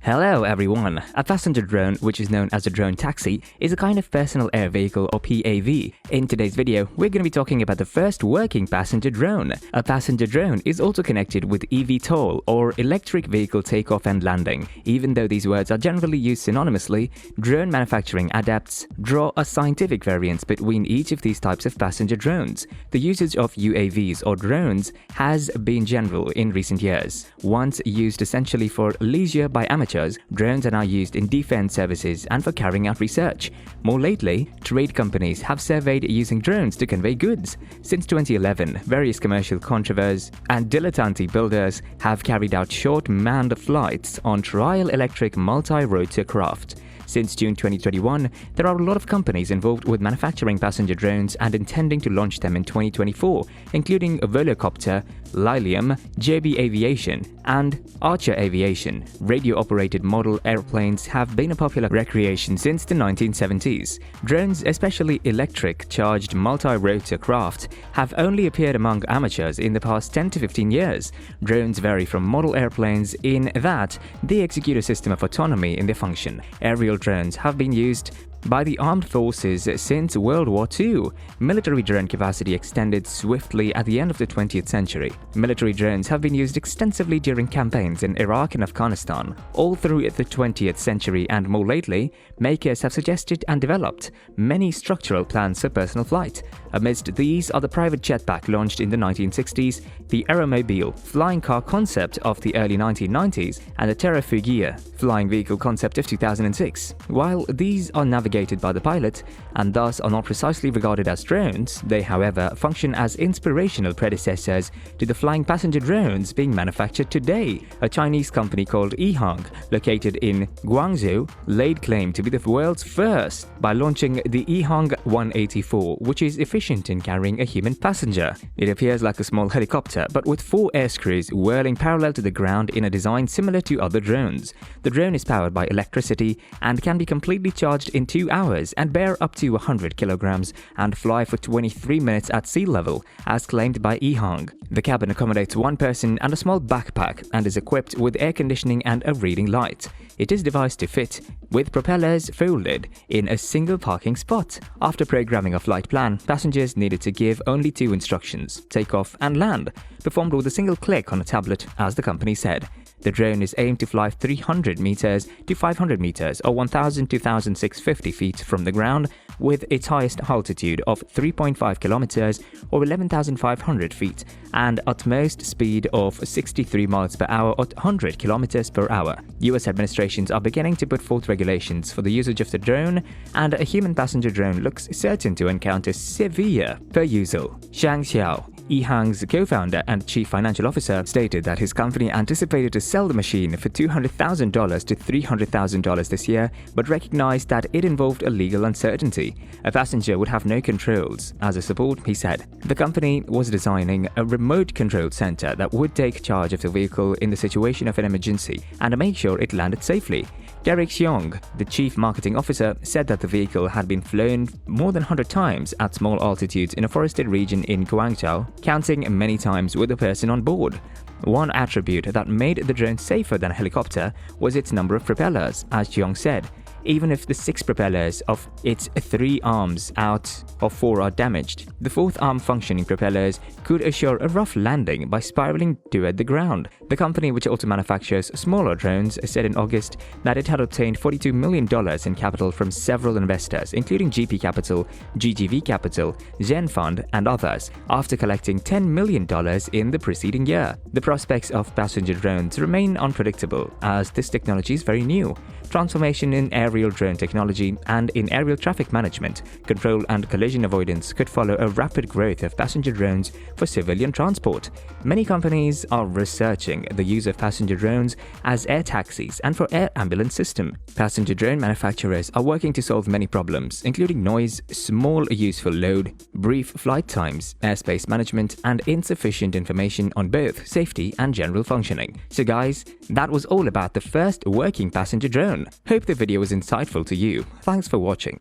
Hello everyone! A passenger drone, which is known as a drone taxi, is a kind of personal air vehicle or PAV. In today's video, we're going to be talking about the first working passenger drone. A passenger drone is also connected with eVTOL or electric vehicle takeoff and landing. Even though these words are generally used synonymously, drone manufacturing adepts draw a scientific variance between each of these types of passenger drones. The usage of UAVs or drones has been general in recent years. Once used essentially for leisure by amateurs, drones are now used in defense services and for carrying out research. More lately, trade companies have surveyed using drones to convey goods. Since 2011, various commercial controversies and dilettante builders have carried out short manned flights on trial electric multi-rotor craft. Since June 2021, there are a lot of companies involved with manufacturing passenger drones and intending to launch them in 2024, including Volocopter, Lilium, JB Aviation, and Archer Aviation. Radio-operated model airplanes have been a popular recreation since the 1970s. Drones, especially electric-charged multi-rotor craft, have only appeared among amateurs in the past 10 to 15 years. Drones vary from model airplanes in that they execute a system of autonomy in their function. Aerial drones have been used by the armed forces since World War II. Military drone capacity extended swiftly at the end of the 20th century. Military drones have been used extensively during campaigns in Iraq and Afghanistan. All through the 20th century and more lately, makers have suggested and developed many structural plans for personal flight. Amidst these are the private jetpack launched in the 1960s, the aeromobile flying car concept of the early 1990s, and the Terrafugia flying vehicle concept of 2006. While these are navigated by the pilot and thus are not precisely regarded as drones, they however function as inspirational predecessors to the flying passenger drones being manufactured today. A Chinese company called Ehang, located in Guangzhou, laid claim to be the world's first by launching the Ehang 184, which is efficient in carrying a human passenger. It appears like a small helicopter, but with 4 air screws whirling parallel to the ground in a design similar to other drones. The drone is powered by electricity and can be completely charged in 2 hours and bear up to 100 kilograms and fly for 23 minutes at sea level, as claimed by Ehang. The cabin accommodates 1 person and a small backpack and is equipped with air conditioning and a reading light. It is devised to fit, with propellers folded in a single parking spot. After programming a flight plan, passengers needed to give only 2 instructions: takeoff and land, performed with a single click on a tablet, as the company said. The drone is aimed to fly 300 meters to 500 meters or 1,000 to 1,650 feet from the ground, with its highest altitude of 3.5 kilometers or 11,500 feet and utmost speed of 63 miles per hour or 100 kilometers per hour. US administrations are beginning to put forth regulations for the usage of the drone, and a human passenger drone looks certain to encounter severe perusal. Shang Xiao, Ehang's co-founder and chief financial officer, stated that his company anticipated to sell the machine for $200,000 to $300,000 this year, but recognized that it involved a legal uncertainty. A passenger would have no controls. As a support, he said, the company was designing a remote control center that would take charge of the vehicle in the situation of an emergency and make sure it landed safely. Derek Xiong, the chief marketing officer, said that the vehicle had been flown more than 100 times at small altitudes in a forested region in Guangzhou, counting many times with a person on board. One attribute that made the drone safer than a helicopter was its number of propellers, as Xiong said. Even if the 6 propellers of its 3 arms out of 4 are damaged, the 4th arm functioning propellers could assure a rough landing by spiraling toward the ground. The company, which also manufactures smaller drones, said in August that it had obtained $42 million in capital from several investors, including GP Capital, GGV Capital, Zen Fund, and others, after collecting $10 million in the preceding year. The prospects of passenger drones remain unpredictable, as this technology is very new. Transformation in aerial drone technology and in aerial traffic management, control and collision avoidance could follow a rapid growth of passenger drones for civilian transport. Many companies are researching the use of passenger drones as air taxis and for air ambulance system. Passenger drone manufacturers are working to solve many problems, including noise, small useful load, brief flight times, airspace management, and insufficient information on both safety and general functioning. So guys, that was all about the first working passenger drone. Hope the video was insightful to you. Thanks for watching.